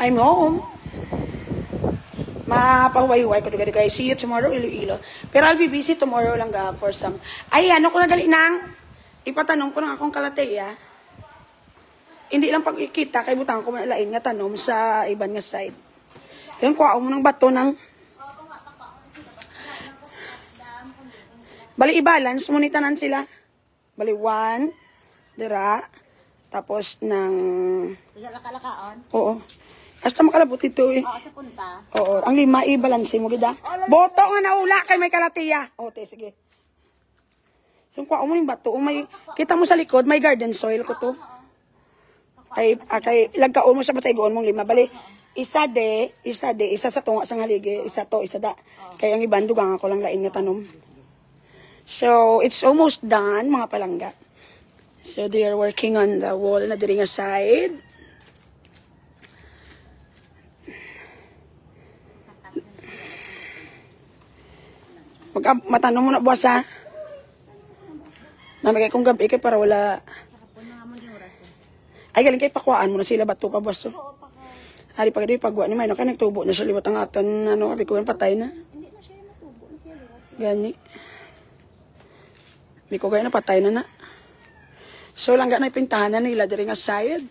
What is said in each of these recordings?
I'm home. Mapahuway-huway ko guys. See you tomorrow, Iloilo. Pero I'll be busy tomorrow lang for some. Ay, ano ko nagali nang ipatanong ko ng akong kalateya. Hindi lang pag ikita, kay butang ko manalain nga tanom sa iban nga side. Yung kuha mo ng bato ng bali i-balance mo ni tanan sila. Bali 1 dira tapos ng kalakaon. Oo. Hasta makalabot ito eh. Oo, sa punta. Oo, ang 5 i-balance mo gida. Boto nga naula kay may kalatiya. O, te, sige. So, kuha mo yung bato. May, kita mo sa likod, may garden soil ko to. Kay lagkaon mo sa batay, goon mong 5. Bali, isa sa tunga sa haligi, isa da. Kaya ang ibang dugang ako lang lain nga tanom. So, it's almost done, mga palangga. So, they are working on the wall na diri nga side. Matanong mo na buwas ha. Namigay kong gabi kay para wala. Ay galing kay pakuaan mo na sila bato pa buwas. Hari pag di pagwa ni may no kay nagtubo na sa liwat ang aton ano abi ko patay na. Hindi na siya natubo na siya liwat. Gani. Di ko gaya na patay na na. So lang na ipintahan na nila diri nga side.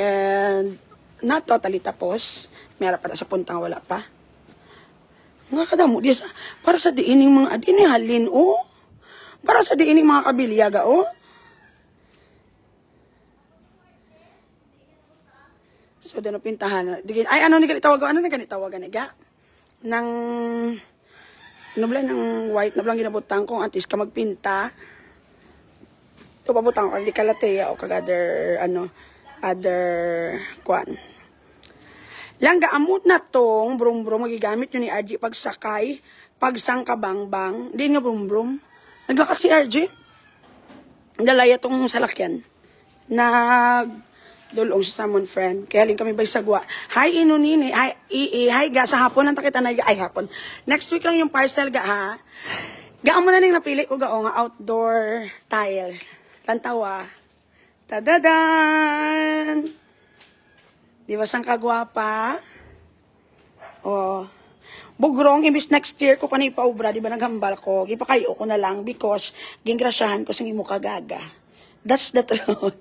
And not totally tapos. Meron pa sa puntang wala pa. Mga kadamo, para sa diining mga adini halin, oh. Para sa diining mga kabilyaga, oh. So, doon pintahan. Ay, ano ni ganitawag? Ano ni ganitawag? Ganiga? Nang, ano ba ng white na blang ginabutang kung antis ka magpinta. Ito pabutang ko, hindi kalateya o kag-other, other, kwan. Langga amot na tong brum-brum magigamit yun ni RJ pagsakay, pagsangkabangbang, di nga brum-brum. Naglakad si RJ. Dalaya tong salakyan. Nagdulong sa someone friend. Kaya halin kami bay sagwa. Hi inunini, hi ga sa hapon ang takita na ay hapon. Next week lang yung parcel ga ha. Gaan mo na ning napili ko ga nga outdoor tiles. Tantawa. Tadadan. Di ba sang kagwapa? Oh. Bugrong, imbis next year ko pa na ipaubra, di ba naghambal ko? Gipakayo ko na lang because gingrasyahan ko sa imo kagaga. That's the truth.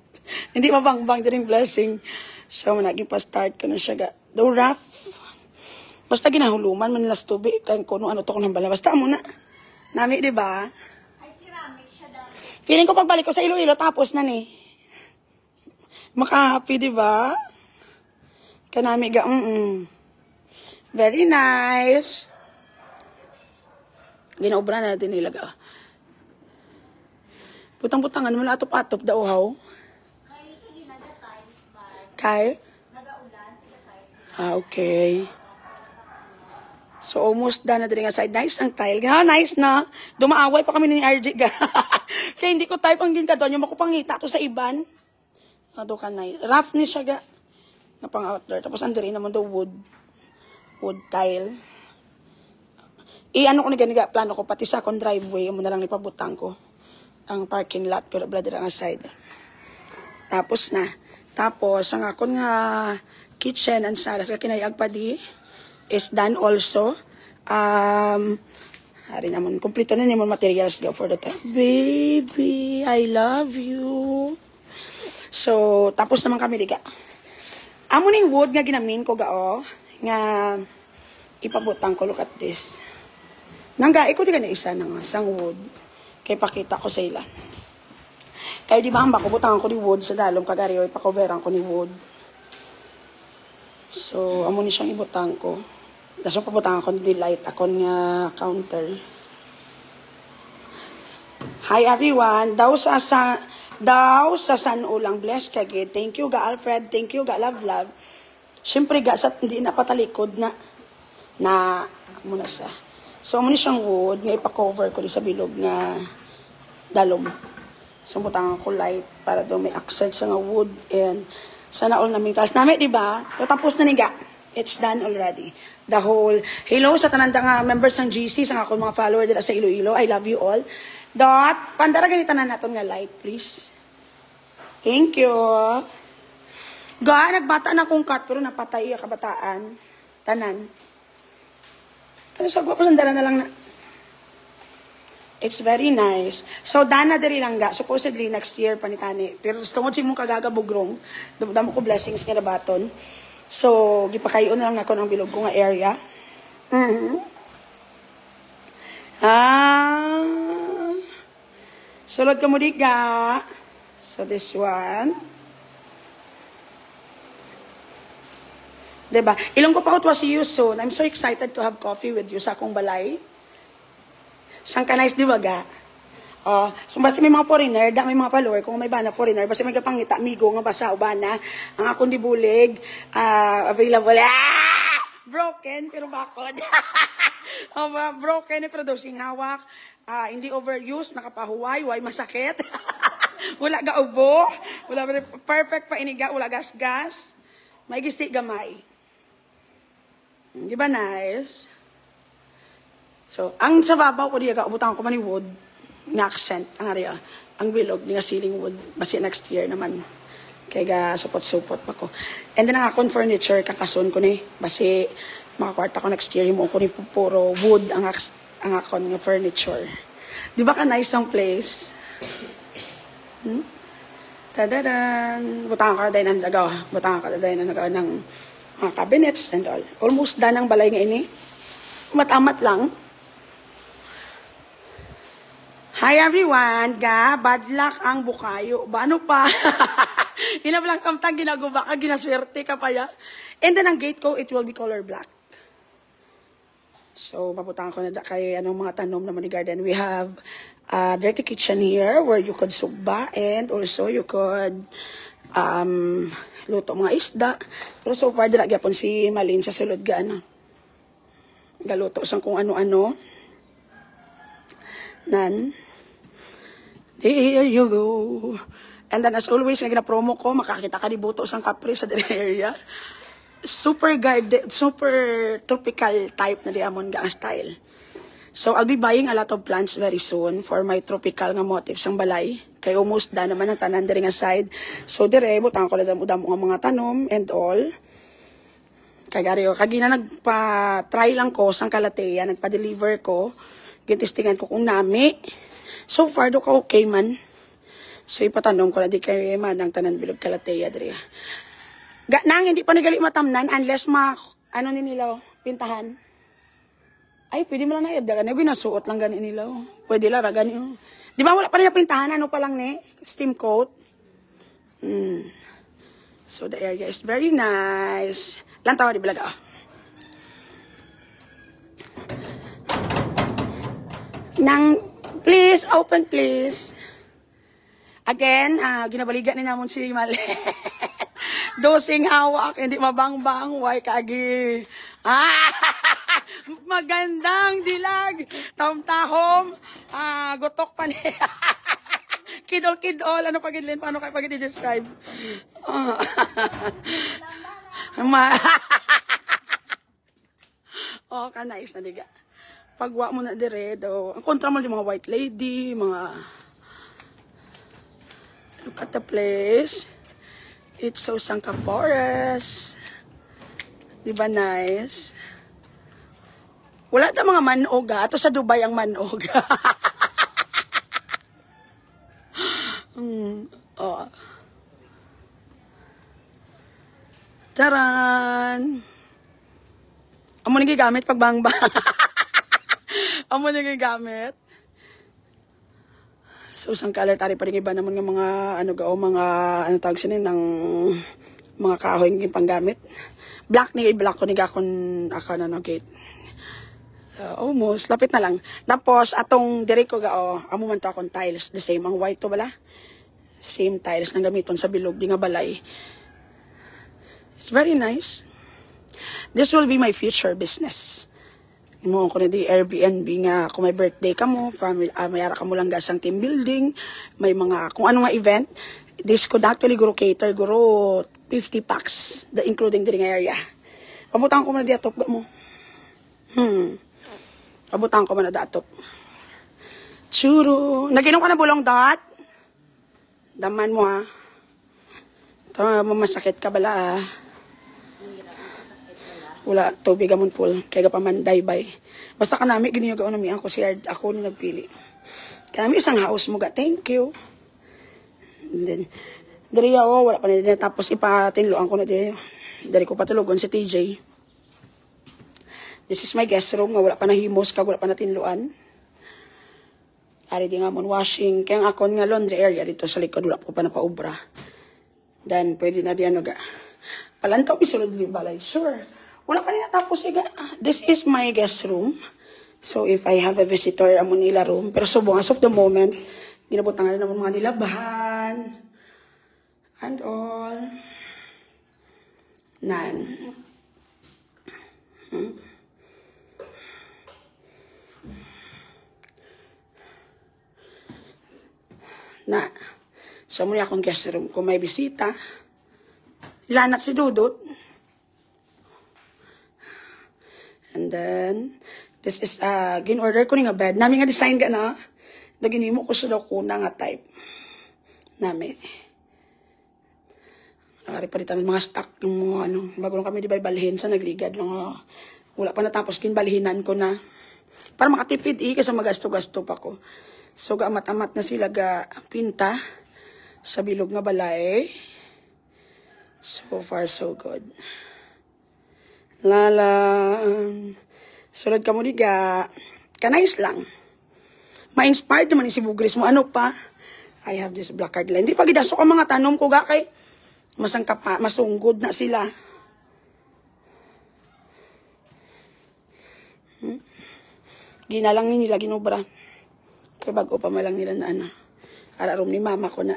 Hindi mabangbang din blessing. So, naging pa-start ko na siya. Though rough. Basta ginahuluman, manilas tubig. Kaya kung ano to ko nang bala. Basta mo na. Nami, di ba? Ay, ceramic siya daw. Feeling ko pagbalik ko sa Iloilo, tapos na ni. Maka-happy, di ba? Kanami ga, Very nice. Ginaubra na natin nilaga. Butang-butangan mo na atop-atop daw, how? Kyle? Okay. So, almost done na din nga side. Nice ang tile. Nice na. Dumaaway pa kami ni RJ. Kaya hindi ko type ang ginka doon. Yung makupangita to sa iban. Ado ka nice. Rough ni siya ga. Na pang outdoor. Tapos andiri naman daw wood tile. Ano ko na plano ko pati sa akong driveway mo na lang ipabutang ko ang parking lot ko bla dira nga side. Tapos ang akong nga kitchen and salas ka kinayag pa di is done also. Hari naman kompleto na naman materials go for the time. Baby, I love you. So tapos naman kami diga. Amo ning wood nga ginamin ko gao nga ipabutang ko, look at this. Nanggai ko di ka na isa ng sang wood kay pakita ko sa ila. Kaya di ba ang bakubutang ko ni wood sa dalom kagariyo ipakoveran ko ni wood. So amo ni siyang ibutang ko. Daso pabutang ko ni light akon nga counter. Hi everyone, daw sa San Ulang bless kagid. Thank you ga Alfred, thank you ga love. Siyempre ga sa hindi na patalikod na muna sa. So muna siyang wood nga ipa-cover ko di sa bilog nga dalom. So butangan ko light para daw may accent sa nga wood and sana all naming talas nami di ba? So tapos na niga. It's done already. The whole hello sa tananda nga members ng GC sa ako mga follower dila sa Iloilo. I love you all. Pandara ganito na naton nga light, please. Thank you. Nagbata na akong cat, pero napatay yung kabataan. Tanan. Ano sa gwapo, sandala na lang na. It's very nice. So, dana diri lang ga. Supposedly, next year pa ni Tani. Pero tungod si mong kagagabugrong, damo ko blessings nga nabaton. So, gipakayon na lang ako ng bilog ko nga area. Sulod ka mo di ga. So, this one. Diba? Ilang ko pa ko to see you soon. I'm so excited to have coffee with you sa akong balay. Siyang ka nice, di ba ga? So basta may mga foreigner, may mga follower, kung may bana foreigner, basta may kapangita, amigo, nga basa, ubana, ang akong dibulig, available, broken, pero bakod. Broken, pero daw sing hawak, hindi overuse, nakapahuway, way masakit. Wala ga ubo, wala perfect pa iniga, wala gas-gas, may gisi gamay. Di ba nice? So, ang sa babaw ko diya, ubutan ko man ni wood, nga accent, ang area, ang bilog, nga ceiling wood, basi next year naman. Kaya supot-supot pa ko. And then ang akong furniture, kakason ko ni, basi makakwarta ko next year, mo ko ni puro wood, ang akong furniture. Di ba ka nice ang place? Tadadan! Butang ka na ng lagaw, butang ka na ng lagaw ng mga cabinets and all. Almost done ang balay nga ini. Matamat lang. Hi everyone, bad luck ang bukayo. Ano pa? Hinablang kamtang ginaguba ka, ginaswerte ka pa ya. And then ang gate ko, it will be color black. So, paputangan ko na kay anong mga tanom naman ni garden. We have a dirty kitchen here where you could sugba and also you could luto mga isda. Pero so far, dila gyapon si Malin sa sulod ga ano. Galuto sang kung ano-ano. Nan. There you go. And then as always, nga gina-promo ko, makakita ka ni Buto sang kapre sa dire area. Super garden, super tropical type na diamond ga ang style. So I'll be buying a lot of plants very soon for my tropical nga motifs ang balay. Kay almost da naman ang tanan dire nga side. So dire, butang ko lang udam nga mga tanom and all. Kagariyo, kagina nagpa-try lang ko sang Kalatea, nagpa-deliver ko. Gintistingan ko kung nami. So far, do ka okay man. So ipatanong ko na di kayo man ang tanan bilog Kalatea diri. Nang hindi pa nagali matamnan unless ano ni nila pintahan. Ay, pwede mo lang na edda gani ginasuot lang gani nila. Pwede lang ra gani. Di ba wala pa niya pintahan ano pa lang ni steam coat. So the area is very nice. Lantaw di balaga. Please, open please. Again, ginabaligan ni namon si Mali. Dosing hawak, hindi mabangbang, way kagi. Magandang dilag. Tahom-tahom, gotok pa niya. Kidol-kidol, ano pagidlin, paano kayo pagid-describe? Nice na diga. Pagwa mo na dire daw. Ang kontra mo yung mga white lady, mga look at the place. It's so Sangka Forest. Di ba nice? Wala na mga manog ato sa Dubai ang manog. Charan! Amo nang gigamit pag bangbang. Amo nang gigamit. So, sang color tari pa rin iba naman ng mga, mga, tawag sinin, ng mga kahoy yung panggamit. Black ni black ko, nigakon ako na gate. Almost, lapit na lang. Tapos, atong direct ko amo man to akong tiles. The same, ang white to bala. Same tiles na gamiton sa bilog, di nga balay. It's very nice. This will be my future business. Mo ko na di Airbnb nga kung may birthday ka mo, family, mayara ka mo lang gasang team building, may mga kung ano nga event, this could actually guro cater, guro 50 packs, including the area. Pabutang ko man na di atop mo. Pabutang ko man na datop. Churu. Naginom ka na bulong dot? Daman mo ha. Tama, mamasakit ka bala ah. Wala, tubig amon pool. Kaya ka pa man daybay. Basta ka namin, giniyagaw namin ako si Ard. Ako ni nagpili. Kaya namin isang house mo ga. Thank you. And then, dari ako, wala pa na din. Tapos ipatinloan ko na din. Dari ko patulugon si TJ. This is my guest room. Nga wala pa nahimos kag wala pa natinluan. Ari di nga mon washing. Kaya nga akon nga laundry area dito sa likod. Wala po pa napaubra. Then, pwede na diyan ga. Palantaw pisulod ni balay. Sure. Wala pa niya tapos iga. This is my guest room. So, if I have a visitor, amo nila room. Pero subong, as of the moment, ginabutangan na naman mga nilabahan. And all. Nan. Na. So, muna akong guest room. Kung may bisita, lanat si Dudut. And then, this is, gin-order ko nga bed. Nami nga design ka na. Naginimo ko sa ko na nga type. Nami. Nakariparita ng mga stock, yung mga ano, bago lang kami di ba balhin sa nagligad lang. Wala pa natapos, kinbalihinan ko na. Para makatipid kasi magasto-gasto pa ko. So, gaamat-amat na sila ga pinta sa bilog nga balay. So far, so good. Lalang. Sulod ka mo diga. Kanayos lang. Ma-inspired naman si Bugris mo. Ano pa? I have this black card line. Hindi pa gidasok ang mga tanom ko ga kay masunggod na sila. Ginalang ni nila ginubra. Kaya bago pa malang nila na ano. Ara room ni mama ko na.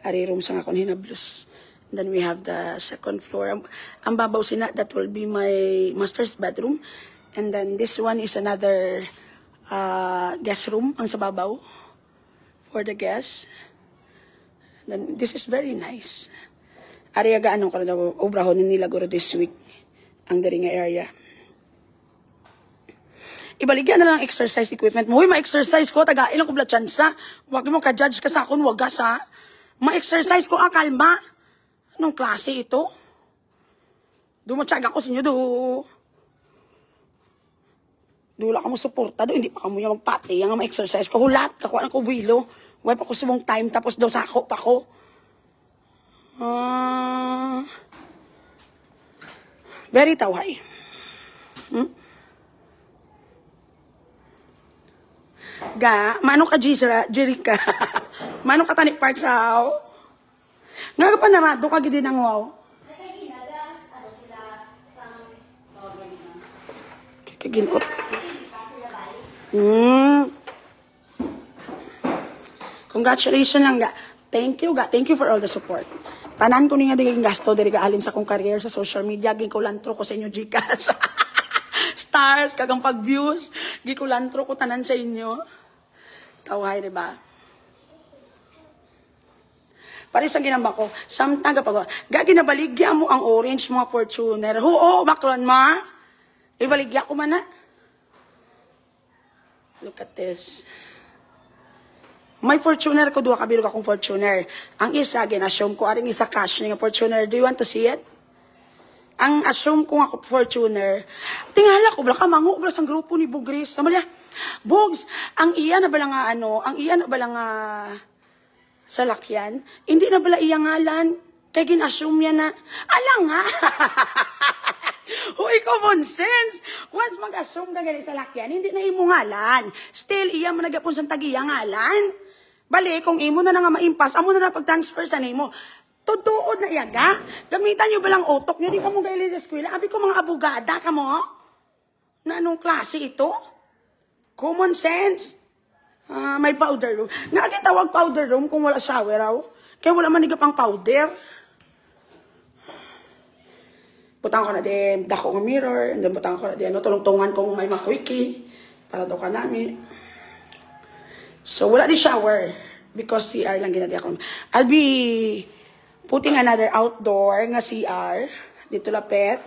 Ari room sa nga ko hinablos. Then we have the second floor. Ang babaw sina, that will be my master's bedroom. And then this one is another guest room ang sa babaw for the guests. Then this is very nice. Ari aga anong ko na daw, obrahon nila guro this week ang dari nga area. Ibaligyan na lang exercise equipment mo. Uy, ma-exercise ko, tagain lang ko bla tsansa. Huwag mo ka-judge ka sa akon, wag sa. Ma-exercise ko, kalma. Anong klase ito? Dumatsaga ko sa inyo, Dula ka mo suporta, hindi pa ka mo yung magpati. Yung ma-exercise ko, hulat, kakuha ng kubuilo. Huwag pa ko subong time, tapos daw sako pa ko. Very tawhay. Ga, mano ka Jerica? Mano ka tanik part sa nga pa naman, doon ka gidi ng wow. Kaginot. Congratulations lang ga. Thank you ga. Thank you for all the support. Tanan ko niya diging gasto diri alin sa kong career sa social media. Gikulantro ko sa inyo Gcash. Stars, kagang pag-views. Gikulantro ko tanan sa inyo. Tawhay, diba? Pare sa ginamba ko, samtang kapag, gaginabaligya mo ang orange mga Fortuner. Oo, baklon ma. Ibaligya ko man na. Look at this. May Fortuner ko, duwa kabilog akong Fortuner. Ang isa, ginassume ko, aring isa cash nga Fortuner. Do you want to see it? Ang assume ko nga Fortuner, tingala ko, bala ka mango, bala sang grupo ni Bugris. Samalya, Bugs, ang iya na bala nga ang iya na bala nga salakyan, hindi na bala iya ngalan, kaya ginassume niya na, alang nga. Huy, common sense. Once mag-assume ka ganit salakyan, hindi na imo ngalan. Still, iya managapon sa tagiya ngalan. Bali, kung imo na nga maimpas, amo na pag-transfer sa nimo. Tutuod na iyaga. Gamitan nyo ba lang utok nyo? Di ka mo gaili sa eskwela. Abi ko mga abogada ka mo. Na anong klase ito? Common sense. May powder room. Nakakitawag powder room kung wala shower raw. Kaya wala maniga pang powder. Butang ko na din, dako ng mirror. And then butang ko na din, tulong-tungan kung may makwiki. Para daw ka namin. So, wala di shower. Because CR lang ginadi ako. I'll be putting another outdoor nga CR. Dito lapit.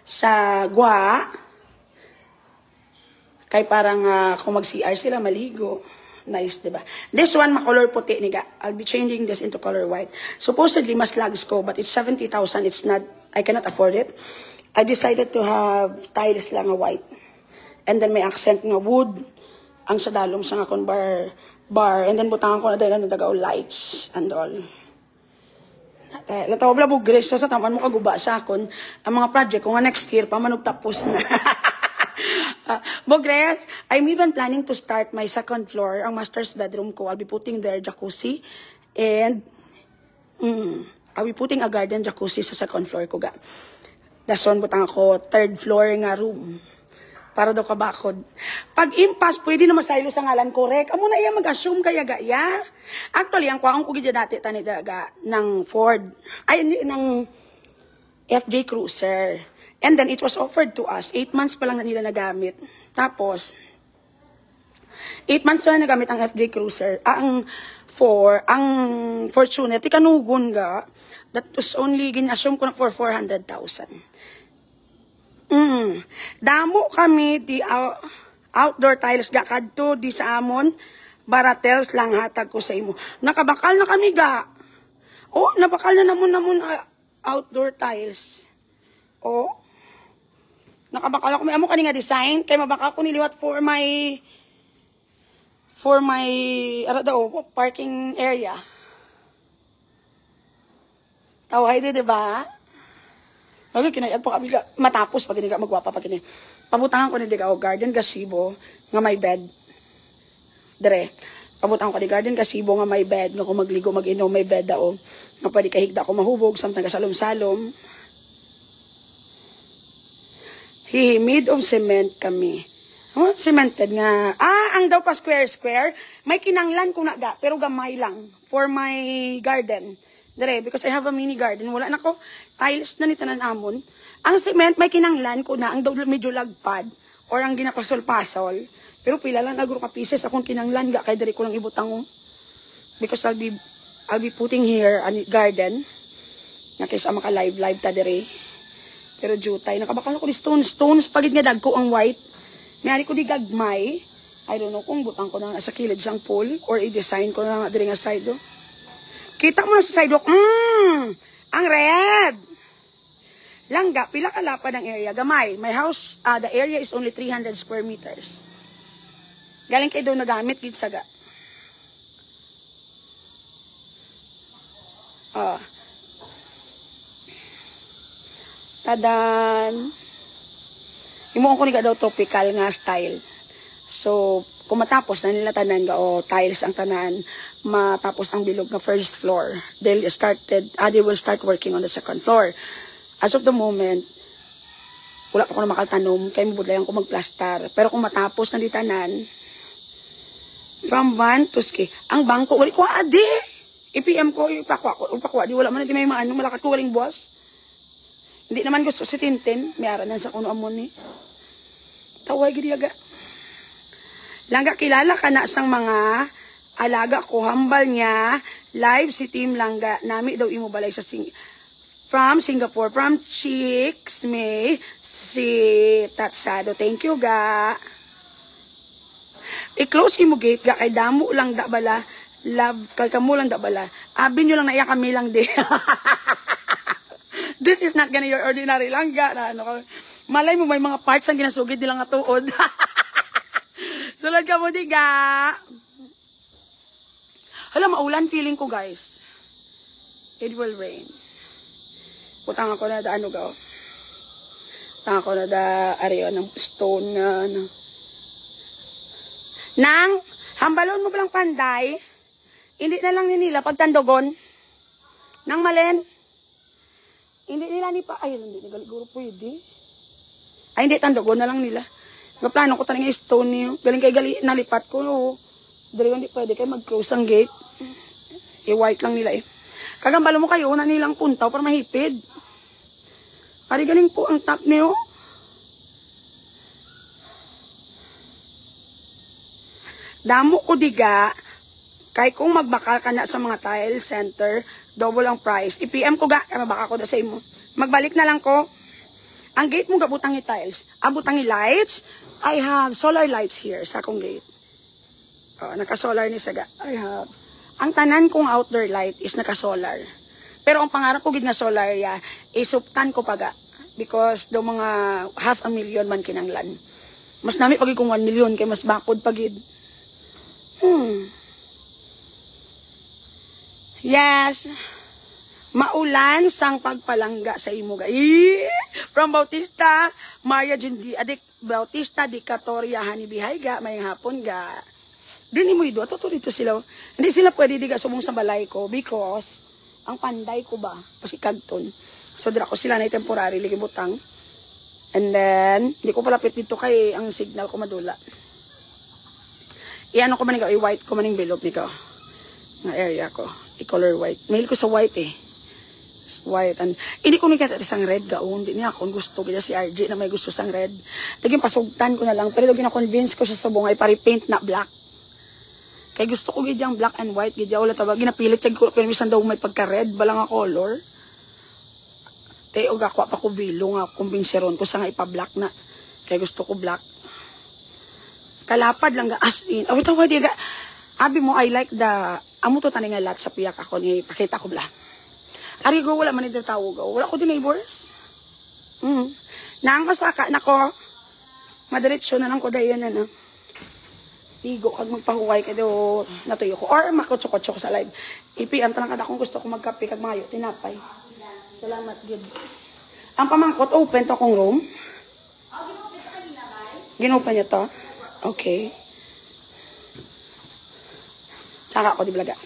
Sa Gwa. Kay parang kung mag-CR sila, maligo. Nice, diba? This one, makolor puti niga. I'll be changing this into color white. Supposedly, mas lags ko, but it's 70,000. It's not, I cannot afford it. I decided to have tiles lang na white. And then may accent nga wood. Ang sa dalom sa nga kon bar. And then butangan ko na din ang dagaw lights and all. Lataw bla bugres sa taman mo kaguba sa akon. Ang mga project ko nga next year pa manog tapos na. Bogres, I'm even planning to start my second floor, ang master's bedroom ko. I'll be putting there jacuzzi and I'll be putting a garden jacuzzi sa second floor ko ga. Dason butang ako third floor nga room. Para daw kabakod. Pag impas, pwede na masaylo sa ngalan correct. Amo na iya mag-assume kaya gaya. Actually, ang kwaong ko gidya dati tani daga ng Ford. Ay, ng FJ Cruiser. And then, it was offered to us. 8 months pa lang na nila nagamit. Tapos, 8 months na nagamit ang FJ Cruiser. Ang Fortuner, tikanugon ga, that was only, gin-assume ko na for 400,000. Damo kami di outdoor tiles ga kadto di sa amon, baratels lang hatag ko sa imo. Nakabakal na kami ga. Oh, nabakal na namon outdoor tiles. Oh, nakabakal ako. May amo kani nga design kay mabaka ko niliwat for my parking area. Tawhay di ba? Okay, kinayad po kami matapos pag iniga magwapa pag ini. Pabutangan ko ni diga o garden gazebo nga may bed. Dire. Pabutangan ko ni garden gazebo nga may bed nga kung magligo mag-inom may bed daw. Nga pwede kahigda ko mahubog samtang kasalom-salom. Made of cement kami. Oh, cemented nga. Ang daw pa square. May kinanglan ko na ga, pero gamay lang. For my garden. Dire, because I have a mini garden. Wala na ko. Tiles na ni tanan amon. Ang cement, may kinanglan ko na. Ang daw medyo lagpad. Or ang ginapasol-pasol. Pero pila lang agro ka pieces. Akong kinanglan ga. Kaya dire ko lang ibutang mo. Because I'll be putting here a garden. Nga kaysa maka-live ta dire. Pero jutay, nakabakal ko di stones pagid nga dagko ang white. Mayari ko di gagmay. I don't know kung butang ko na sa kilid sang pool or i-design ko na diri nga side do. Kita mo na sa side do. Ang red. Langga, pila ka lapad ang area. Gamay. My house, the area is only 300 square meters. Galing kay do nagamit gid saga. Tadan. Imo ko ni daw tropical nga style. So, kung matapos na nila tanan ga o tiles ang tanan, matapos ang bilog nga first floor, they will start working on the second floor. As of the moment, wala pa ko na makaltanom, kaya mabudlayan ko magplastar. Pero kung matapos na di tanan, from van to ski, ang bangko, wali ko adi! I-PM ko, ipakwa, di wala man di may maano, malakat ko waling boss. Hindi naman gusto si Tintin. May aranan sa kuno amon ni. Tawag gidi aga. Langga kilala ka na sang mga alaga ko hambal niya. Live si Team Langga. Nami daw imo balay sa from Singapore. From Chicks May. Si Tatsado. Thank you ga. I-close imo gate ga. Kay damo lang da bala. Love. Kay kamo lang da bala. Abin nyo lang na iya kami lang di. This is not gonna your ordinary langga. Malay mo, may mga parts ang ginasugid nilang nga tuod. Sulad ka mo, diga. Hala, maulan feeling ko, guys. It will rain. Putang ako na da, ano ga. Putang ako na da, ariyo, ng stone nga. Nang, hambalon mo palang panday, hindi na lang nila pagtandogon. Nang malen, hindi nila ni pa, ay, hindi nila siguro pwede. Ay, hindi, tandogon na lang nila. Nga plano ko taning stone niyo. Galing kay nalipat ko, no. Dali hindi pwede kayo mag-close ang gate. I-white lang nila eh. Kagambalo mo kayo, na nilang puntaw para mahipid. Kari galing po ang top niyo. Damo ko diga, kay kung magbakal ka na sa mga tile center, double ang price. I-PM ko ga, mabaka ko na sa imo. Magbalik na lang ko. Ang gate mo gabutang i tiles. Abutang i lights. I have solar lights here sa akong gate. Oh, naka-solar ni Saga. I have. Ang tanan kong outdoor light is naka-solar. Pero ang pangarap ko gid nga solar ya, isuptan ko paga. Because do mga 500,000 man kinanglan. Mas nami pagid kung 1 million kay mas bakod pagid. Yes. Maulan sang pagpalangga sa imo ga. From Bautista, Maria Jundi, adik Bautista di Katoria Hanibihay ga, may hapon ga. Dini mo ido, ato dito sila. Hindi sila pwede diga subong sa balay ko because ang panday ko ba, pasikagton. So dira ko sila na temporary ligibutang. And then, hindi ko palapit dito kay ang signal ko madula. Iano ko man ikaw, i-white ko man yung bilog nikaw. Nga area ko. I-color white. Mail ko sa white eh. White. And, hindi ko nakita isang red gaon. Hindi niya ako gusto. Kaya si RJ na may gusto sang red. Taging pasugtan ko na lang. Pero gina-convince ko siya sa bungay pari-paint na black. Kaya gusto ko gidyang black and white. Gidya ulit tawag. Ginapilit ko. Pero misan daw may pagka-red. Balang nga color. Te, o gakwa pa ko bilo nga. Kumbinseron ko sa nga ipa-black na. Kaya gusto ko black. Kalapad lang ga as in. Awit awit diga. Abi mo, I like the... Amo to tani nga lahat sa piyak ako ni pakita ko bla. Arigo wala man ito tawag. Wala ko din neighbors. Nang masaka nako. Madiretso na lang ko dayon na. Pigo kag magpahuway ka do natuyo ko or makotso-kotso ko sa live. Ipian talang kada kung gusto ko magkape kag mayo tinapay. Salamat gid. Ang pamangkot open to akong room. Oh, ginopen ka kanina ba? Ginopen niya to. Okay. Saka ako di blaga.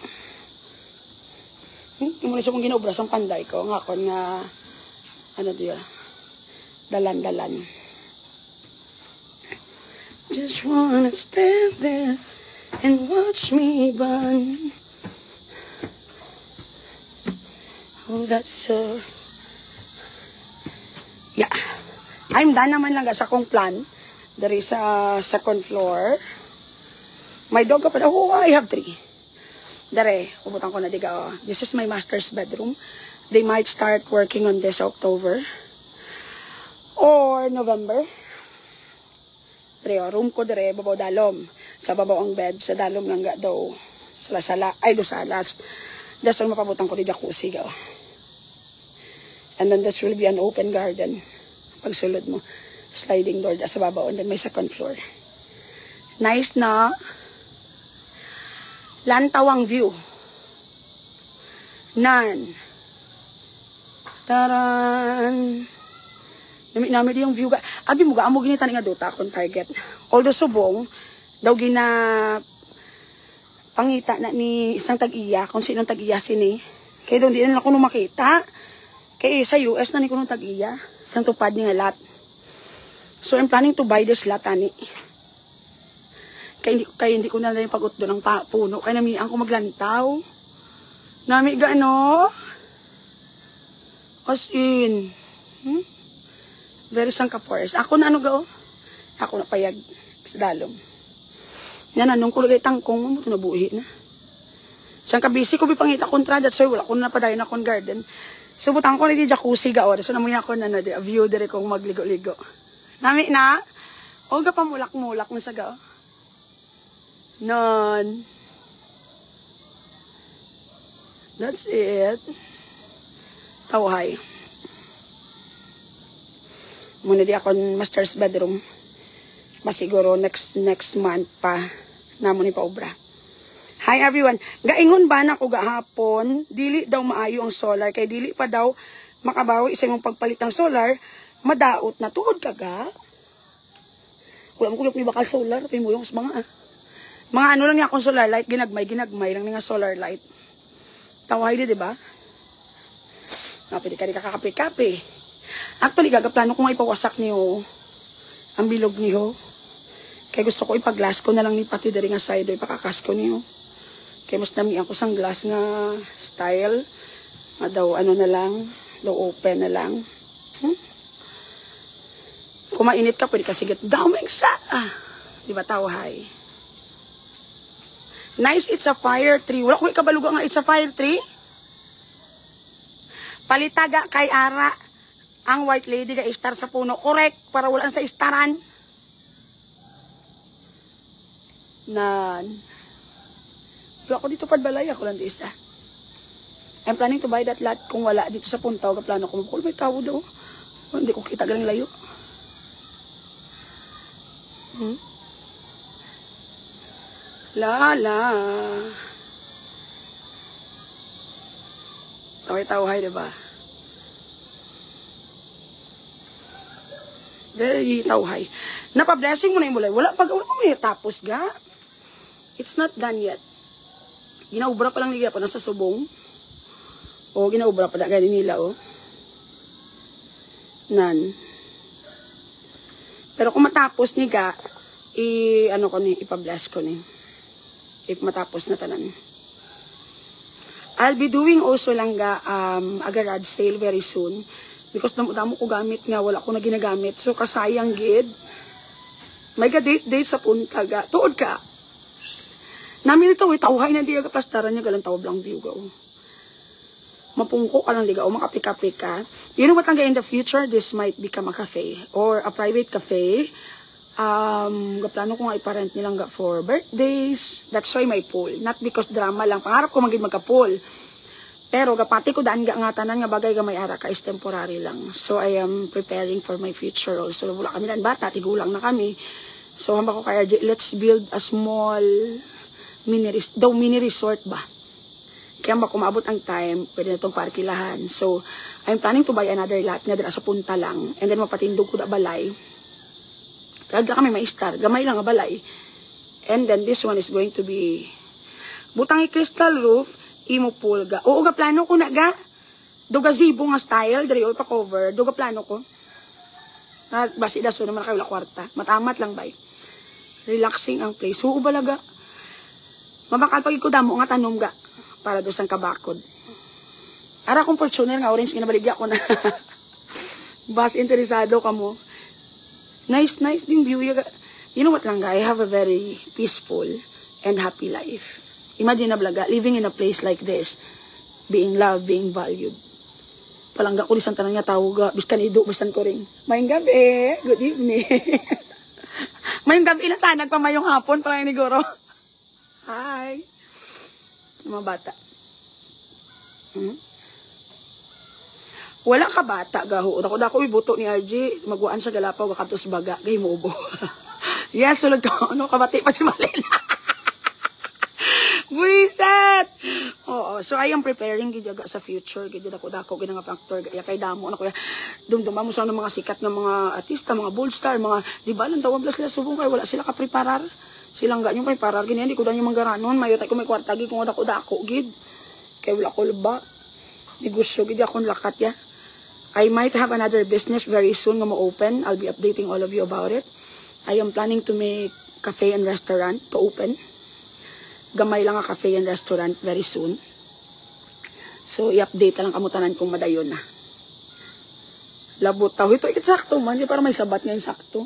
Muna siya kong ginobra sa panday ko. Nga kon nga, ano diya, dalan-dalan. Just wanna stand there and watch me burn. Oh, that's so... Yeah. I'm done naman lang sa akong plan. There is a second floor. My dog pa. Oh, I have 3. Dere, ubutang ko na diga. Oh. This is my master's bedroom. They might start working on this October. Or November. Dere, oh, room ko dere, babaw dalom. Sa babaw ang bed, sa dalom lang ga daw. Sala-sala, ay do salas. Das ang mapabutang ko di jacuzzi ga. Oh. And then this will be an open garden. Pagsulod mo, sliding door da sa babaw. And then may second floor. Nice na. Lantawang view. Nan. Taran. Nami yung view. Abi mo ga amo ginitan nga duta akong target. Although subong, daw gina pangita na ni isang tag-iya, kung sinong tag-iya sini. Kaya doon di na ako makita. Kaya sa US na ni ko nung tag-iya. Isang tupad ni nga lot. So I'm planning to buy this lot, ani. Kaya hindi ko na lang pag-ut doon ng puno. Kaya namiang ko maglantaw. Nami gaano. As in. Very sang ka-forest. Ako na ano gao? Ako na payag sa dalom. Yan anong kulagay tangkong. Ito nabuhi na. Sang kabisi ko bipangita kontra. That's why wala ko na padayon akong garden. So butang ko na di jacuzzi gao. So namuya ako na a view dire kong magligo-ligo. Nami na. O ga pa mulak-mulak na sa gao. None. That's it. Tawhay. Muna di ako master's bedroom. Masiguro next month pa namon ni paobra. Hi everyone. Gaingon ba na ko gahapon, dili daw maayo ang solar kay dili pa daw makabawi sa imong pagpalit ng solar, madaot na tuod ka ga. Wala mo kulyok ni bakal solar, pimuyong sa mga ano lang niya akong solar light, ginagmay lang nga solar light. Tawhay di ba? Pwede ka rin kakakape-kape. Actually, gagaplano ko nga ipawasak niyo ang bilog niyo. Kaya gusto ko ipag-glass ko na lang ni pati dari nga side, ipakakas ko niyo. Kaya mas nami ako sang glass nga style. Nga daw ano na lang, daw open na lang. Kung mainit ka, pwede ka sigat, daming sa! Di ba tawhay? Nice, it's a fire tree. Wala ko ikabaluga nga it's a fire tree. Palitaga kay Ara. Ang white lady ga star sa puno. Correct. Para wala sa istaran. Nan. Wala ko dito padbalay, ako lang di isa. I'm planning to buy that lot kung wala dito sa Puntaw. Plano ko mapukul, may tao daw. Hindi ko kita galing layo. Lala. Taway-taway, diba? Very tawhay. Napa-blessing mo na yung mulay. Wala pa may tapos ga. It's not done yet. Ginaubra pa lang niya pa nasa subong. O ginaubra pa na gani nila o. Nan. Pero kung matapos ni ga, ano ko ni, ipa-bless ko ni. If matapos na tanan. I'll be doing also lang ga a garage sale very soon. Because damo ko gamit nga, wala ko na ginagamit. So kasayang gid. May ga date sa punta ga. Tuod ka. Namin ito, tawhay na di aga plastaran niya galang tawab lang view ga. Mapungko ka lang di ga o makapi-kapi ka. You know what lang ga in the future, this might become a cafe or a private cafe. Plano ko nga iparent nilang ga for birthdays. That's why may pool. Not because drama lang. Pangarap ko maging magka-pool. Pero gapati ko daan nga tanan nga bagay ga may ara ka is temporary lang. So I am preparing for my future also. Wala kami lang bata, tigulang na kami. So hamba ko kaya let's build a small mini resort ba. Kaya ba kung maabot ang time, pwede na itong parkilahan. So I'm planning to buy another lot nga dira sa punta lang. And then mapatindog ko da balay. Talaga kami may star, gamay lang nga balay. And then this one is going to be butang crystal roof, imo pool ga. Oo ga plano ko na ga. Do gazebo nga style, diri pa cover, do ga plano ko. Na basi daso naman kayo la kwarta. Matamat lang bay. Relaxing ang place. Oo balaga. Mabakal pag ko damo nga tanom ga para do sang kabakod. Ara kong Fortuner nga orange ginabaligya ko na. Bas interesado ka mo. Nice din view. You know what lang ga, I have a very peaceful and happy life. Imagine na blaga, living in a place like this, being loved, being valued. Palangga ko lisang tanang niya tao ga, biskan ido, biskan ko rin. Mayang gabi, good evening. Mayang gabi na sana, nagpamayong hapon, parang ni Goro. Hi. Mga bata. Wala ka bata, gaho. Dako ibuto ni RJ, magwaan sa galapaw, gakatos baga, gay mo ubo. Yes, sulod ko, ano, kabati pa si Malena. Buiset! Oo, so I am preparing gijaga sa future, gijaga dako ginanga factor, kaya kay damo na kuya. Dumduma mo sa mga sikat na mga artista, mga bold star, mga di ba lang tawag sila subong kay wala sila ka preparar. Silang ga yung preparar gini, di ko dan yung manggaranon, mayo tay ko may kwarta gi kung dako gid. Kay wala ko ba. Negosyo gid akong lakat ya. I might have another business very soon nga mo-open. I'll be updating all of you about it. I am planning to make cafe and restaurant to open. Gamay lang nga cafe and restaurant very soon. So, i-update lang kamutanan kung madayon na. Labot tao. Ito, sakto man. Para may sabat ngayon sakto.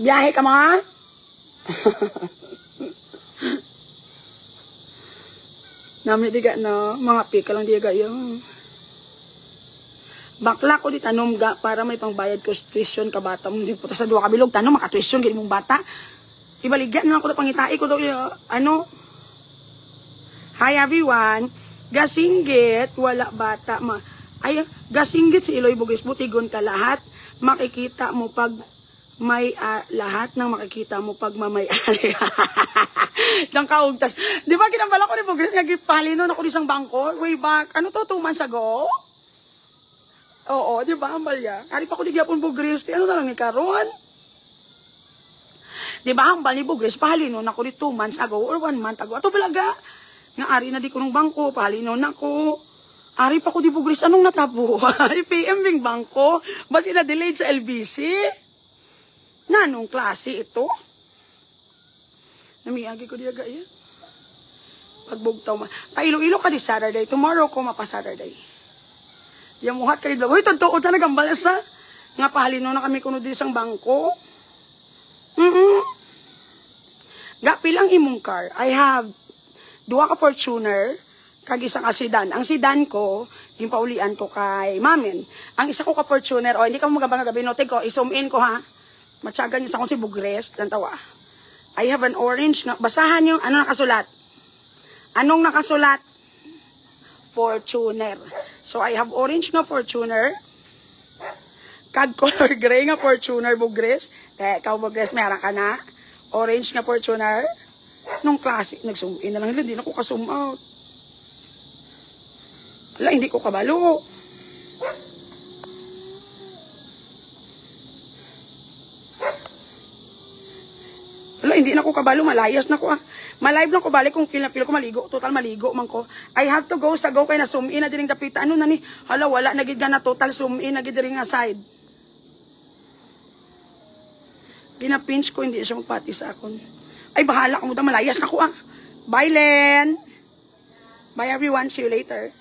Biyahe ka mga? Nami diga na mga pika lang diga yung bakla ko di tanom ga para may pangbayad ko tuition ka bata mo di puta sa duwa ka bilog tanom maka tuition gid mong bata ibaligyan na ako na pangitai ko daw ano. Hi everyone, gasinggit wala bata ay gasinggit si Iloy Bugis butigon ka lahat makikita mo pag may lahat ng makikita mo pag mamay-ari. Isang kaugtas. Di ba kinabala ko ni Bugris nga gipalino na ko isang bangko? Way back. Ano to? 2 months ago? Oo, di ba? Hambal ya. Ari pa ko di gyapon Bugris. Ano na lang ni karon? Di ba? Hambal ni Bugris. Pahalino na ko di 2 months ago or 1 month ago. Ato balaga. Nga ari na di ko ng bangko. Pahalino na ko. Ari pa ko di Bugris. Anong natabo? PM bing bangko. Basi na delayed sa LBC. Nanong klase ito? Namiyagi ko diya gaya. Pagbugtaw ma. Pailo-ilo ka di Saturday. Tomorrow ko mapa-Saturday. Yamuhat ka di vlog. Uy, totoo talagang balasa. Nga pahalino na kami kuno di isang bangko. Gapi lang imong car. I have 2 ka Fortuner. Kag isang sedan. Ang sedan ko, yung paulian ko kay Mamin. Ang isa ko ka Fortuner. O, hindi ka mo magabang gabi. Note ko, i-zoom in ko ha. Matyagan niya sa akong si Bugres, lang tawa. I have an orange na, basahan yung, ano nakasulat? Anong nakasulat? Fortuner. So, I have orange nga Fortuner. Kag color gray nga Fortuner, Bugres. Ikaw, Bugres, meron ka na. Orange nga Fortuner. Nung klase, nag-zoom in na lang. Hindi na ko ka-zoom out. Wala, hindi ko kabalo. Wala, hindi na ko kabalo. Malayas na ko ah. Malive na ko balik kung feel na feel ko maligo. Total maligo man ko. I have to go sa go kay na zoom in na diring dapita. Ano na ni? Hala, wala. Nagid na total zoom in. Nagid diring aside. Ginapinch ko. Hindi siya magpati sa akon. Ay, bahala. Kung malayas na ko ah. Bye, Len. Bye, everyone. See you later.